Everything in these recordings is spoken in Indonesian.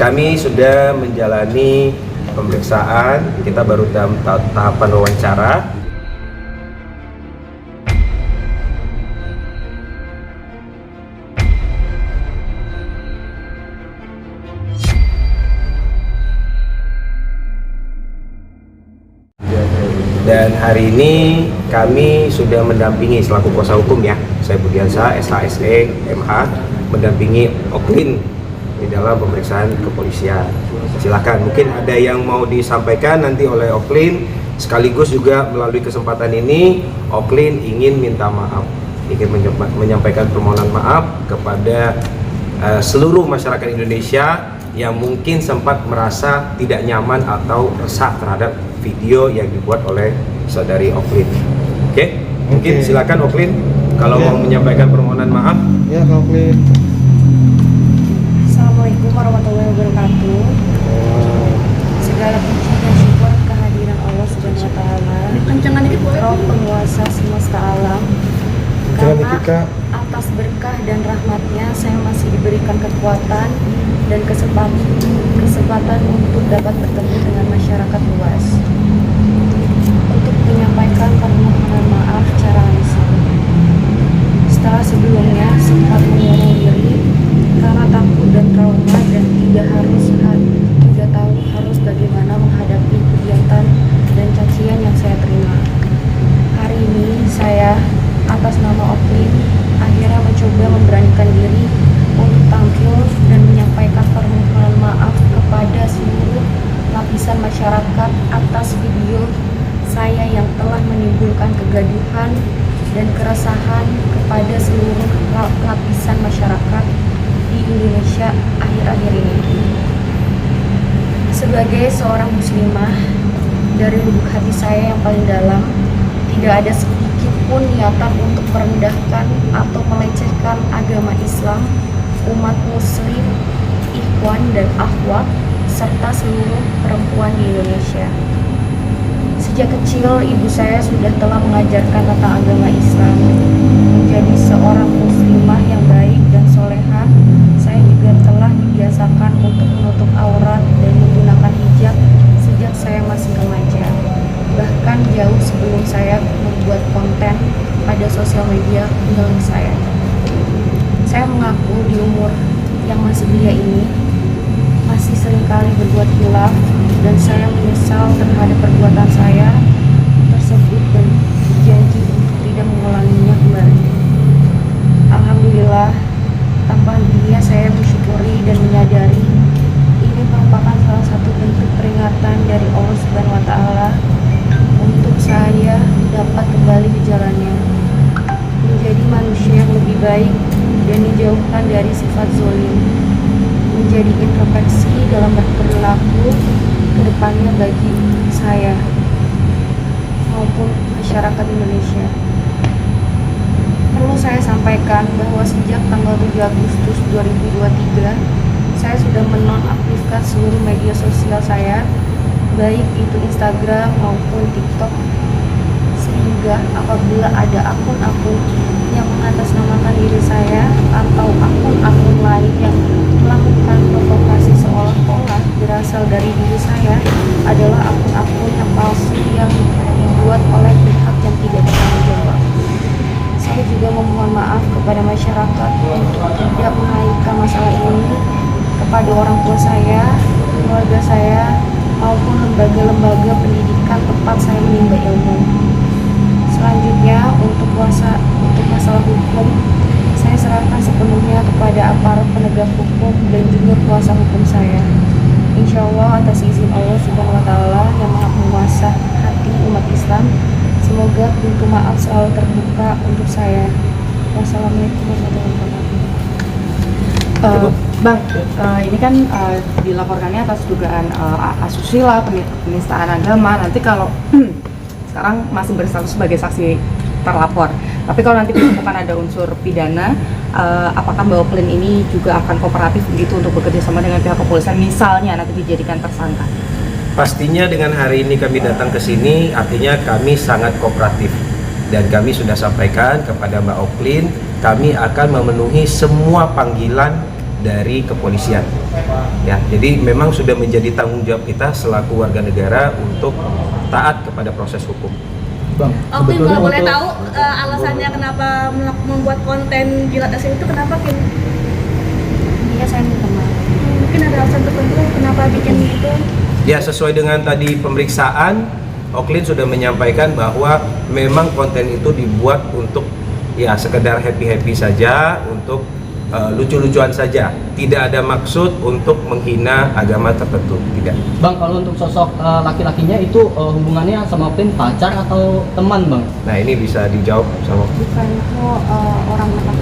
kami sudah menjalani pemeriksaan, kita baru dalam tahapan wawancara. Dan hari ini kami sudah mendampingi selaku kuasa hukum ya, saya Budiansa, SHSE, MH, mendampingi Oklin di dalam pemeriksaan kepolisian. Silakan, mungkin ada yang mau disampaikan nanti oleh Oklin, sekaligus juga melalui kesempatan ini Oklin ingin minta maaf, ingin menyampaikan permohonan maaf kepada seluruh masyarakat Indonesia yang mungkin sempat merasa tidak nyaman atau resah terhadap video yang dibuat oleh saudari Oklin. Oke, mungkin silakan Oklin kalau mau menyampaikan permohonan maaf. Ya, Oklin. Assalamualaikum warahmatullahi wabarakatuh. Segala puji dan syukur kehadiran Allah Subhanahu wa taala, Roh penguasa semesta alam. Karena atas berkah dan rahmatnya saya masih diberikan kekuatan dan kesempatan untuk dapat bertemu dengan masyarakat luas untuk menyampaikan permohonan maaf secara langsung. Setelah sebelumnya sempat mengurung diri karena takut dan trauma dan tidak tahu harus bagaimana menghadapi kegiatan dan cacian yang saya terima. Hari ini saya atas nama Oklin akhirnya mencoba memberanikan diri untuk tampil dan menyampaikan permohonan maaf kepada seluruh lapisan masyarakat atas video saya yang telah menimbulkan kegaduhan dan keresahan kepada seluruh lapisan masyarakat di Indonesia akhir-akhir ini. Sebagai seorang muslimah, dari lubuk hati saya yang paling dalam, tidak ada sedikit pun niatan untuk merendahkan atau melecehkan agama Islam, umat muslim, ikhwan dan akhwat, serta seluruh perempuan di Indonesia. Sejak kecil, ibu saya sudah telah mengajarkan tentang agama Islam. Menjadi seorang muslimah yang baik dan soleha, saya juga telah dibiasakan untuk menutup aurat dan menggunakan hijab sejak saya masih remaja. Bahkan jauh sebelum saya membuat konten pada sosial media milik saya. Saya mengaku di umur yang masih belia ini masih seringkali berbuat khilaf, dan saya menyesal terhadap perbuatan saya tersebut dan berjanji untuk tidak mengulanginya kembali. Alhamdulillah, tanpa hentinya saya bersyukuri dan menyadari ini merupakan salah satu bentuk peringatan dari Allah Subhanahu wa taala untuk saya dapat kembali ke jalannya, menjadi manusia yang lebih baik dan dijauhkan dari sifat zalim, menjadi introspeksi dalam berperilaku ke depannya bagi saya maupun masyarakat Indonesia. Perlu saya sampaikan bahwa sejak tanggal 7 Agustus 2023 saya sudah menonaktifkan seluruh media sosial saya, baik itu Instagram maupun TikTok, sehingga apabila ada akun-akun yang mengatasnamakan diri saya atau akun-akun lain yang melakukan provokasi seolah-olah berasal dari diri saya adalah akun-akun yang palsu yang dibuat oleh pihak yang tidak bertanggung jawab. Saya juga memohon maaf kepada masyarakat untuk tidak mengaitkan masalah ini kepada orang tua saya, keluarga saya, maupun lembaga-lembaga pendidikan tempat saya menimba ilmu. Selanjutnya, untuk masalah hukum, saya serahkan sepenuhnya kepada aparat penegak hukum dan juga kuasa hukum saya. Insya Allah atas izin Allah Subhanahu wa taala yang Maha Penguasa hati umat Islam, semoga pintu maaf selalu terbuka untuk saya. Wassalamualaikum warahmatullahi wabarakatuh. Bang, ini kan dilaporkannya atas dugaan asusila, penistaan agama. Nanti kalau sekarang masih berstatus sebagai saksi terlapor, tapi kalau nanti ditemukan ada unsur pidana, apakah Mbak Oklin ini juga akan kooperatif begitu untuk bekerja sama dengan pihak kepolisian, misalnya nanti dijadikan tersangka? Pastinya dengan hari ini kami datang ke sini, artinya kami sangat kooperatif. Dan kami sudah sampaikan kepada Mbak Oklin, kami akan memenuhi semua panggilan dari kepolisian. Ya, jadi memang sudah menjadi tanggung jawab kita selaku warga negara untuk taat kepada proses hukum. Bang, Oke, sebetulnya kalau boleh untuk- tahu alasannya kenapa membuat konten jilat asli itu kenapa, Kim? Iya, saya minta maaf. Mungkin ada alasan tertentu kenapa bikin itu? Ya, sesuai dengan tadi pemeriksaan, Oklin sudah menyampaikan bahwa memang konten itu dibuat untuk ya sekedar happy-happy saja, untuk lucu-lucuan saja. Tidak ada maksud untuk menghina agama tertentu, tidak. Bang, kalau untuk sosok laki-lakinya itu hubungannya sama Oklin pacar atau teman, Bang? Nah, ini bisa dijawab sama Bukan itu orang makeup.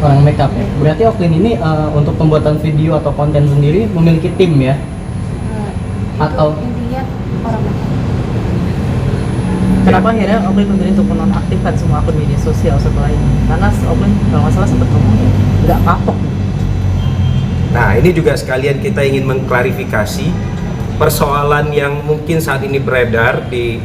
Orang makeup ya. Berarti Oklin ini untuk pembuatan video atau konten sendiri memiliki tim ya? Atau- intinya orang makeup. Kenapa akhirnya Oklin memilih untuk menonaktifkan semua akun media sosial setelah ini? Karena Oklin kalau nggak salah sempat ngomong ya, nggak kapok. Nah, ini juga sekalian kita ingin mengklarifikasi persoalan yang mungkin saat ini beredar di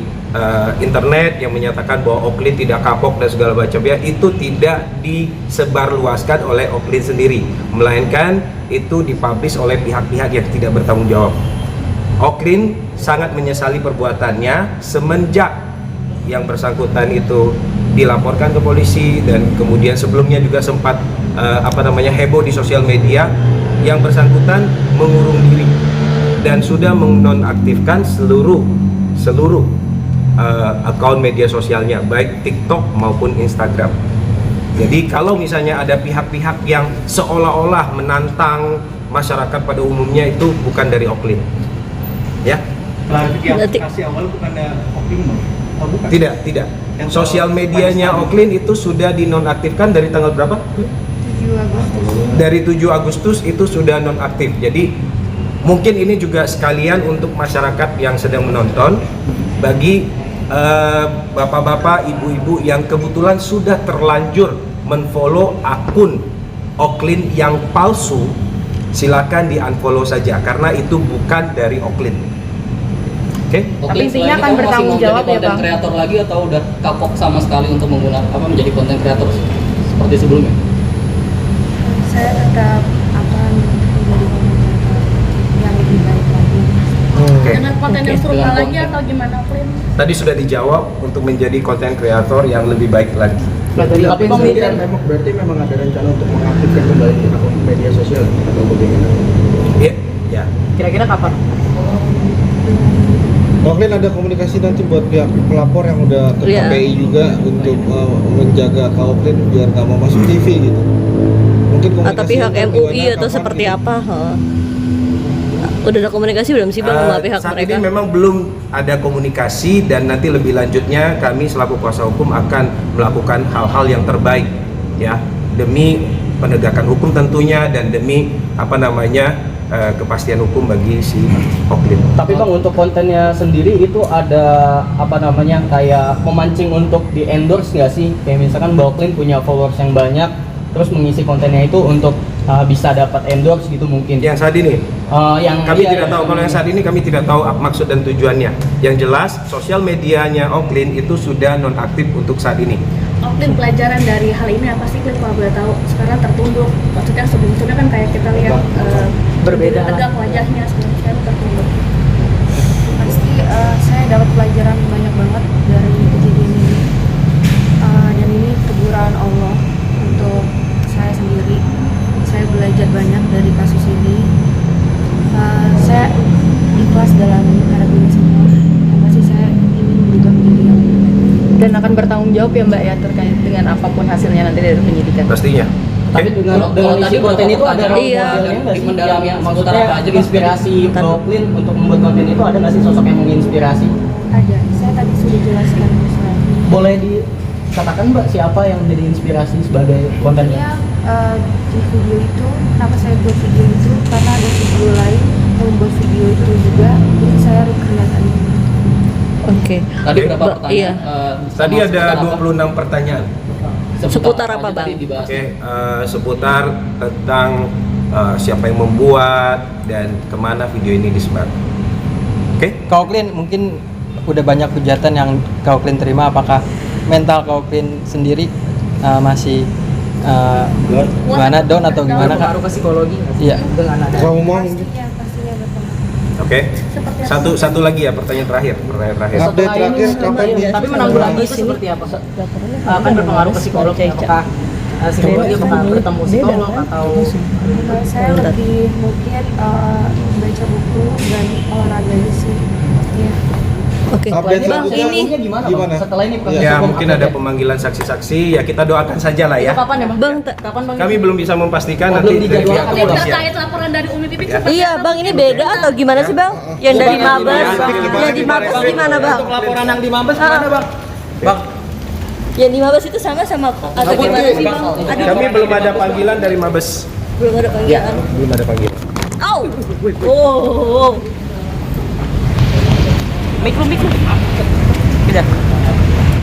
internet yang menyatakan bahwa Oklin tidak kapok dan segala macam ya, itu tidak disebarluaskan oleh Oklin sendiri, melainkan itu dipublish oleh pihak-pihak yang tidak bertanggung jawab. Oklin sangat menyesali perbuatannya semenjak yang bersangkutan itu dilaporkan ke polisi, dan kemudian sebelumnya juga sempat heboh di sosial media. Yang bersangkutan mengurung diri dan sudah menonaktifkan seluruh akun media sosialnya, baik TikTok maupun Instagram. Jadi kalau misalnya ada pihak-pihak yang seolah-olah menantang masyarakat pada umumnya, itu bukan dari Oklin. Ya. Klarifikasi awal bukan ada Oklin, Bang? Oh, bukan? Tidak. Sosial medianya Oklin itu sudah dinonaktifkan dari tanggal berapa? 7 Agustus. Dari 7 Agustus itu sudah nonaktif. Jadi mungkin ini juga sekalian untuk masyarakat yang sedang menonton, bagi bapak-bapak, ibu-ibu yang kebetulan sudah terlanjur menfollow akun Oklin yang palsu, silakan di-unfollow saja karena itu bukan dari Oklin. Oke? Tapi intinya akan bertanggung jawab ya, konten Bang. kreator lagi atau udah kapok sama sekali untuk menggunakan menjadi konten kreator seperti sebelumnya? Saya tetap akan menjadi komunitas yang lebih baik lagi. Oke. Dengan konten yang Oke, serupa dengan lagi konten. atau gimana, Oklin? Tadi sudah dijawab untuk menjadi konten kreator yang lebih baik lagi. Tapi Bang, Berarti memang ada rencana untuk mengaktifkan kembali akun media sosial atau bagaimana? Ya, ya. Kira-kira kapan? Oklin ada komunikasi nanti buat pihak pelapor yang udah ke Iya. KPI juga untuk menjaga Oklin biar nggak mau masuk TV gitu. Mungkin Atau komunikasi pihak nanti MUI gimana, atau kapan seperti gitu. apa? Udah ada komunikasi belum sih Bang sama pihak Saat mereka? ini memang belum ada komunikasi, dan nanti lebih lanjutnya kami selaku kuasa hukum akan melakukan hal-hal yang terbaik ya, demi penegakan hukum tentunya, dan demi kepastian hukum bagi si Oklin. Tapi Bang, untuk kontennya sendiri itu ada kayak memancing untuk di endorse nggak sih? Kayak misalkan Mbak Oklin punya followers yang banyak, terus mengisi kontennya itu untuk bisa dapat endorse gitu mungkin. Yang saat ini kami iya, tidak tahu. Kalau yang saat ini kami tidak tahu maksud dan tujuannya. Yang jelas sosial medianya Oklin itu sudah nonaktif untuk saat ini. Oklin, pelajaran dari hal ini apa sih, Klin, kalau boleh tahu? Sekarang tertunduk, maksudnya sebelum-sebelumnya kan kayak kita lihat Berbeda lah. tegak wajahnya, sekarang tertunduk. Pasti saya dapat pelajaran banyak banget dari kejadian ini. Dan ini teguran Allah untuk saya sendiri. Saya belajar banyak dari kasus ini. Saya ikhlas dalam menghadapi ini semua. Dan pasti saya ingin berubah menjadi yang lebih baik. Dan akan bertanggung jawab ya Mbak ya terkait dengan apapun hasilnya nanti dari penyidikan. Pastinya. Tapi dengan isi konten itu ada role Iya. modelnya nggak sih? Mendalamnya maksudnya apa aja inspirasi Mbak Oklin untuk membuat konten itu, ada nggak sih sosok yang menginspirasi? Ada. Saya tadi sudah jelaskan misalnya. Boleh dikatakan Mbak siapa yang menjadi inspirasi sebagai kontennya? Di video itu, kenapa saya buat video itu? Karena ada video lain yang membuat video itu juga, jadi saya recreate aja. Oke. Tadi berapa Ba- pertanyaan? iya. Tadi ada 26 pertanyaan. Seputar apa, Bang? Oke, seputar tentang siapa yang membuat dan kemana video ini disebar. Oke? Kak Oklin, mungkin udah banyak hujatan yang Kak Oklin terima, apakah mental Kak Oklin sendiri masih gimana down atau gimana kak? Pengaruh ke psikologi nggak sih? Iya. Dengan ada Kamu mau Pastinya berpengaruh. Oke. Satu lagi ya, pertanyaan terakhir. update terakhir kapan nih? Tapi menanggulangi itu seperti apa? Kan berpengaruh ke psikolog ya, apakah psikologi apakah bertemu psikolog atau Saya lebih mungkin baca buku dan olahraga sih. Ya. Oke. Update Bang, selanjutnya ini gimana, gimana? Bang? Setelah ini proses Ya hukum mungkin apa ada deh? pemanggilan saksi-saksi, ya kita doakan saja lah ya. kapan ya bang? Bang, Kapan bang? Iya. Kami belum bisa memastikan Oh, nanti belum dari dijadwalkan. pihak Ini kepolisian. terkait laporan dari Umi Pipik Iya, Bang, ini beda atau gimana sih, Bang? Yang dari Mabes, yang di Mabes gimana, Bang? Untuk laporan yang di Mabes gimana, Bang? Bang, Yang di Mabes itu sama atau gimana sih, Bang? Kami belum ada panggilan dari Mabes. Belum ada panggilan. Belum ada panggilan. Au. Oh. Mikro.